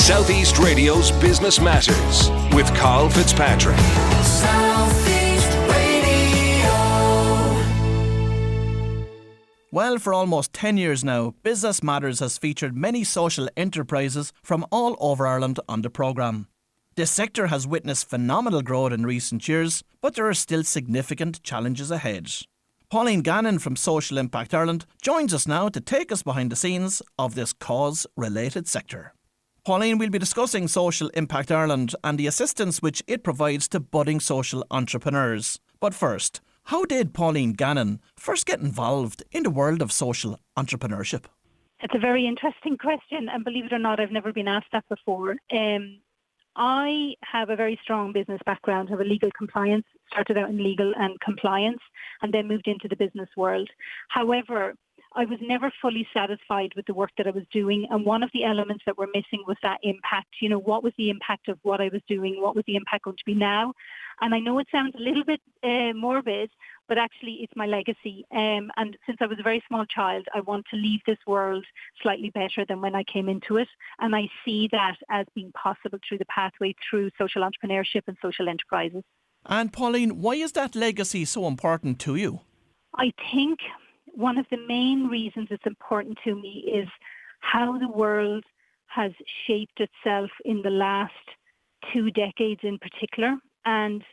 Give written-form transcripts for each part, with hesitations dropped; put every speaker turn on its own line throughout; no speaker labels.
Southeast Radio's Business Matters with Carl Fitzpatrick.
Southeast Radio.
Well, for almost 10 years now, Business Matters has featured many social enterprises from all over Ireland on the programme. This sector has witnessed phenomenal growth in recent years, but there are still significant challenges ahead. Pauline Gannon from Social Impact Ireland joins us now to take us behind the scenes of this cause-related sector. Pauline, we'll be discussing Social Impact Ireland and the assistance which it provides to budding social entrepreneurs. But first, how did Pauline Gannon first get involved in the world of social entrepreneurship?
It's a very interesting question, and believe it or not, I've never been asked that before. I have a very strong business background, have a legal compliance, started out in legal and compliance, and then moved into the business world. However, I was never fully satisfied with the work that I was doing, and one of the elements that were missing was that impact. You know, what was the impact of what I was doing? What was the impact going to be now? And I know it sounds a little bit morbid, but actually it's my legacy. And since I was a very small child, I want to leave this world slightly better than when I came into it. And I see that as being possible through the pathway through social entrepreneurship and social enterprises.
And Pauline, why is that legacy so important to you?
I think one of the main reasons it's important to me is how the world has shaped itself in the last 2 decades in particular. And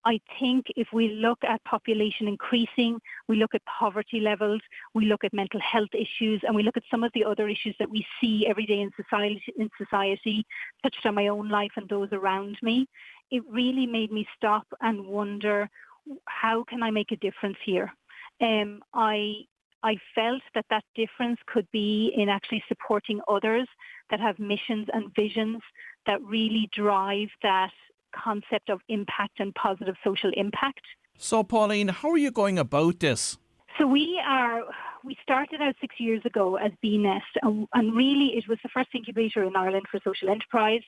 I think if we look at population increasing, we look at poverty levels, we look at mental health issues, and we look at some of the other issues that we see every day in society, touched on my own life and those around me, it really made me stop and wonder, how can I make a difference here? I felt that difference could be in actually supporting others that have missions and visions that really drive that concept of impact and positive social impact.
So, Pauline, how are you going about this?
So we started out 6 years ago as BNest, and really it was the first incubator in Ireland for social enterprise.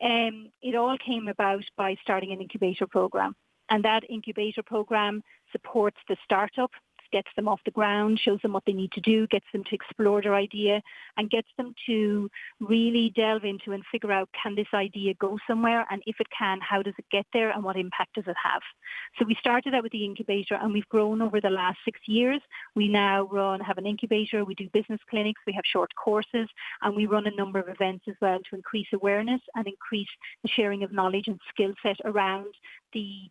It all came about by starting an incubator program, and that incubator program supports the startup, gets them off the ground, shows them what they need to do, gets them to explore their idea, and gets them to really delve into and figure out, can this idea go somewhere? And if it can, how does it get there? And what impact does it have? So we started out with the incubator, and we've grown over the last 6 years. We now have an incubator, we do business clinics, we have short courses, and we run a number of events as well to increase awareness and increase the sharing of knowledge and skill set around the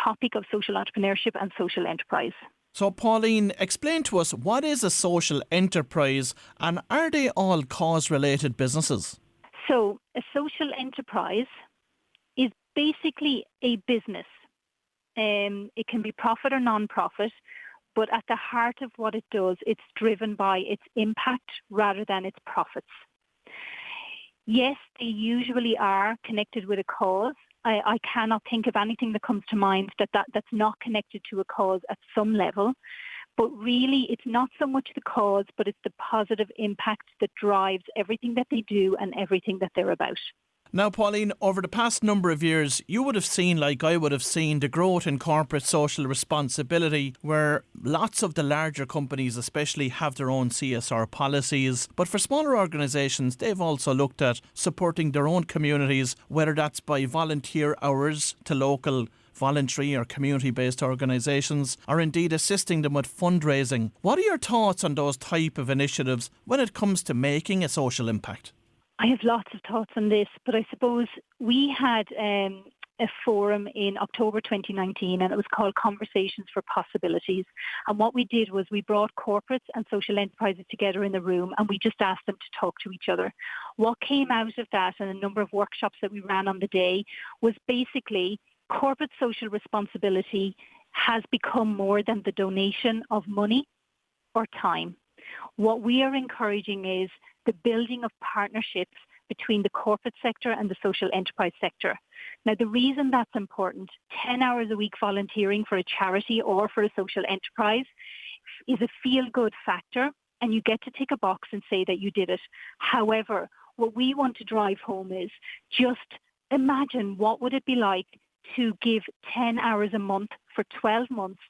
topic of social entrepreneurship and social enterprise.
So, Pauline, explain to us, what is a social enterprise, and are they all cause-related businesses?
So, a social enterprise is basically a business. It can be profit or non-profit, but at the heart of what it does, it's driven by its impact rather than its profits. Yes, they usually are connected with a cause. I cannot think of anything that comes to mind that's not connected to a cause at some level. But really, it's not so much the cause, but it's the positive impact that drives everything that they do and everything that they're about.
Now, Pauline, over the past number of years, you would have seen, like I would have seen, the growth in corporate social responsibility, where lots of the larger companies especially have their own CSR policies. But for smaller organisations, they've also looked at supporting their own communities, whether that's by volunteer hours to local voluntary or community-based organisations, or indeed assisting them with fundraising. What are your thoughts on those type of initiatives when it comes to making a social impact?
I have lots of thoughts on this, but I suppose we had a forum in October 2019, and it was called Conversations for Possibilities. And what we did was we brought corporates and social enterprises together in the room, and we just asked them to talk to each other. What came out of that, and a number of workshops that we ran on the day, was basically corporate social responsibility has become more than the donation of money or time. What we are encouraging is the building of partnerships between the corporate sector and the social enterprise sector. Now, the reason that's important, 10 hours a week volunteering for a charity or for a social enterprise is a feel-good factor, and you get to tick a box and say that you did it. However, what we want to drive home is just imagine what would it be like to give 10 hours a month for 12 months,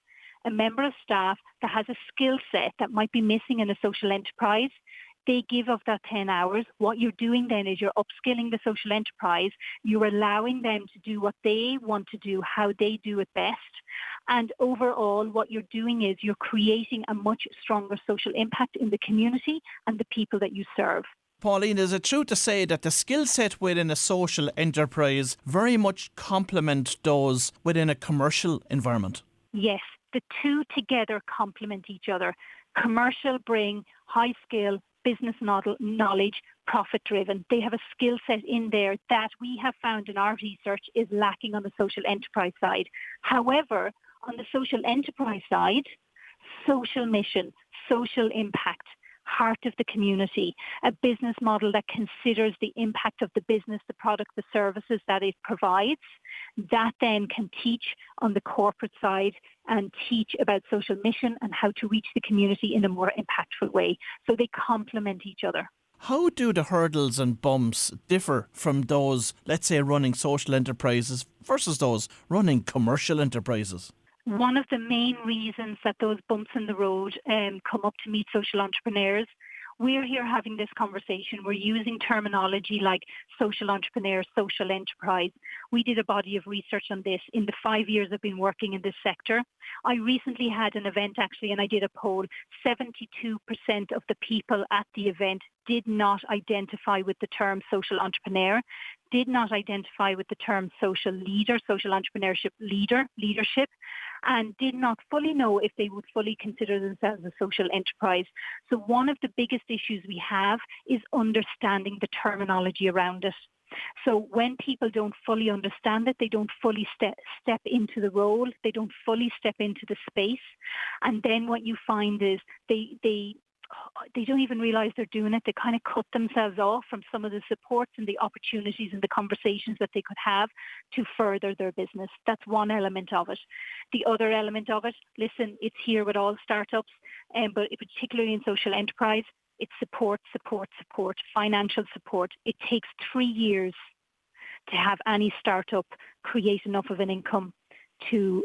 a member of staff that has a skill set that might be missing in a social enterprise, They give of that 10 hours. What you're doing then is you're upskilling the social enterprise. You're allowing them to do what they want to do, how they do it best. And overall, what you're doing is you're creating a much stronger social impact in the community and the people that you serve.
Pauline, is it true to say that the skill set within a social enterprise very much complement those within a commercial environment?
Yes, the two together complement each other. Commercial bring high skill, business model, knowledge, profit driven. They have a skill set in there that we have found in our research is lacking on the social enterprise side. However, on the social enterprise side, social mission, social impact, heart of the community, a business model that considers the impact of the business, the product, the services that it provides, that then can teach on the corporate side and teach about social mission and how to reach the community in a more impactful way. So they complement each other.
How do the hurdles and bumps differ from those, let's say, running social enterprises versus those running commercial enterprises?
One of the main reasons that those bumps in the road come up to meet social entrepreneurs, we're here having this conversation. We're using terminology like social entrepreneur, social enterprise. We did a body of research on this in the 5 years I've been working in this sector. I recently had an event actually, and I did a poll. 72% of the people at the event did not identify with the term social entrepreneur, did not identify with the term social leader, social entrepreneurship leadership, and did not fully know if they would fully consider themselves a social enterprise. So one of the biggest issues we have is understanding the terminology around it. So when people don't fully understand it, they don't fully step into the role, they don't fully step into the space. And then what you find is they don't even realize they're doing it. They kind of cut themselves off from some of the supports and the opportunities and the conversations that they could have to further their business. That's one element of it. The other element of it, listen, it's here with all startups, but particularly in social enterprise, it's support, financial support. It takes 3 years to have any startup create enough of an income to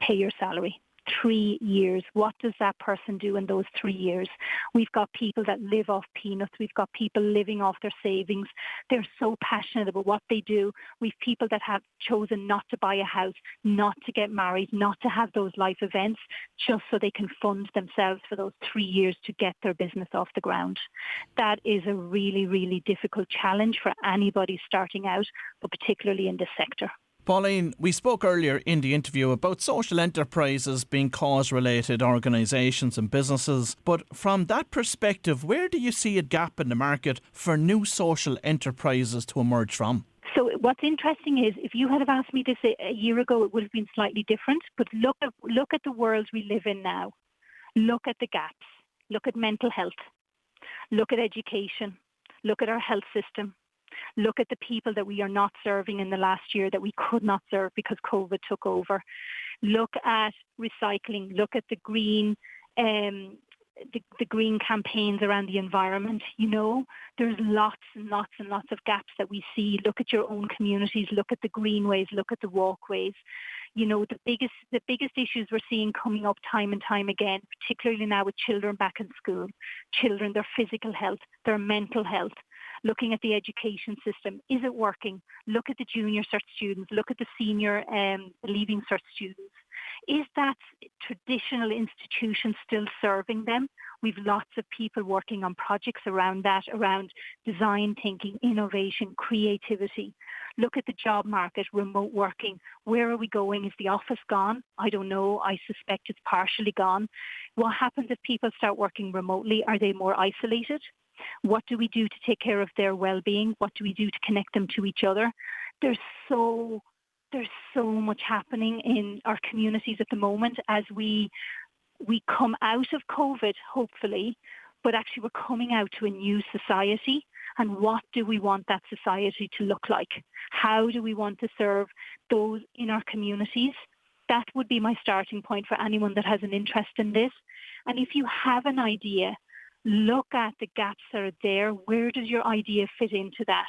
pay your salary. 3 years. What does that person do in those 3 years? We've got people that live off peanuts. We've got people living off their savings. They're so passionate about what they do. We've people that have chosen not to buy a house, not to get married, not to have those life events, just so they can fund themselves for those 3 years to get their business off the ground. That is a really, really difficult challenge for anybody starting out, but particularly in this sector.
Pauline, we spoke earlier in the interview about social enterprises being cause-related organisations and businesses, but from that perspective, where do you see a gap in the market for new social enterprises to emerge from?
So what's interesting is, if you had have asked me this a year ago, it would have been slightly different, but look at the world we live in now. Look at the gaps. Look at mental health. Look at education. Look at our health system. Look at the people that we are not serving in the last year that we could not serve because COVID took over. Look at recycling. Look at the green the green campaigns around the environment. You know, there's lots and lots and lots of gaps that we see. Look at your own communities. Look at the greenways. Look at the walkways. You know, the biggest issues we're seeing coming up time and time again, particularly now with children back in school, children, their physical health, their mental health. Looking at the education system, is it working? Look at the junior cert students, look at the senior leaving cert students. Is that traditional institution still serving them? We've lots of people working on projects around that, around design thinking, innovation, creativity. Look at the job market, remote working. Where are we going? Is the office gone? I don't know. I suspect it's partially gone. What happens if people start working remotely? Are they more isolated? What do we do to take care of their well-being? What do we do to connect them to each other? There's so much happening in our communities at the moment as we come out of COVID, hopefully, but actually we're coming out to a new society. And what do we want that society to look like? How do we want to serve those in our communities? That would be my starting point for anyone that has an interest in this. And if you have an idea, look at the gaps that are there. Where does your idea fit into that?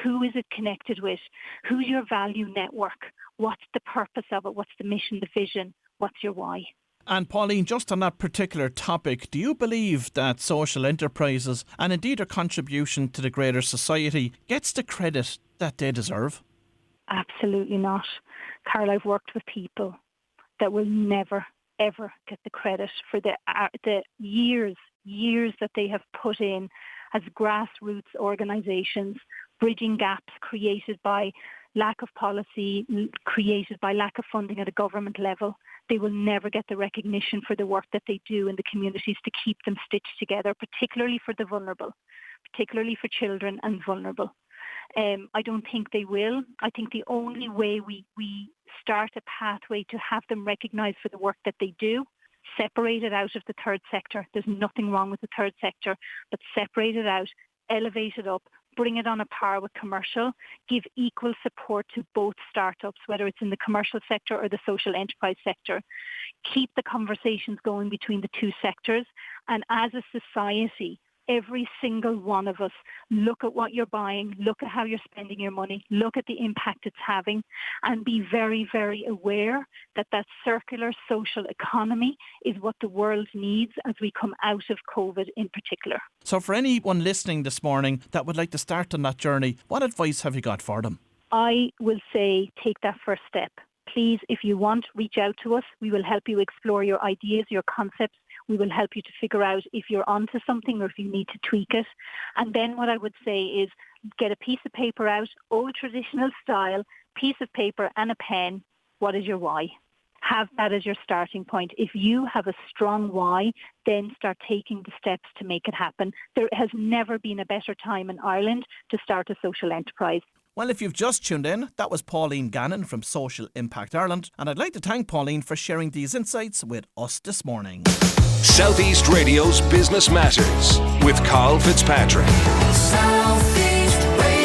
Who is it connected with? Who's your value network? What's the purpose of it? What's the mission, the vision? What's your why?
And Pauline, just on that particular topic, do you believe that social enterprises and indeed their contribution to the greater society gets the credit that they deserve?
Absolutely not. Carl, I've worked with people that will never, ever get the credit for the years that they have put in as grassroots organisations, bridging gaps created by lack of policy, created by lack of funding at a government level. They will never get the recognition for the work that they do in the communities to keep them stitched together, particularly for the vulnerable, particularly for children and vulnerable. I don't think they will. I think the only way we start a pathway to have them recognised for the work that they do, separate it out of the third sector. There's nothing wrong with the third sector, but separate it out, elevate it up, bring it on a par with commercial, give equal support to both startups, whether it's in the commercial sector or the social enterprise sector. Keep the conversations going between the two sectors. And as a society, every single one of us, look at what you're buying, look at how you're spending your money, look at the impact it's having, and be very, very aware that that circular social economy is what the world needs as we come out of COVID in particular.
So for anyone listening this morning that would like to start on that journey, what advice have you got for them?
I will say take that first step. Please, if you want, reach out to us. We will help you explore your ideas, your concepts. We will help you to figure out if you're onto something or if you need to tweak it. And then what I would say is get a piece of paper out, old traditional style, piece of paper and a pen. What is your why? Have that as your starting point. If you have a strong why, then start taking the steps to make it happen. There has never been a better time in Ireland to start a social enterprise.
Well, if you've just tuned in, that was Pauline Gannon from Social Impact Ireland, and I'd like to thank Pauline for sharing these insights with us this morning.
Southeast Radio's Business Matters with Carl Fitzpatrick.
Southeast Radio.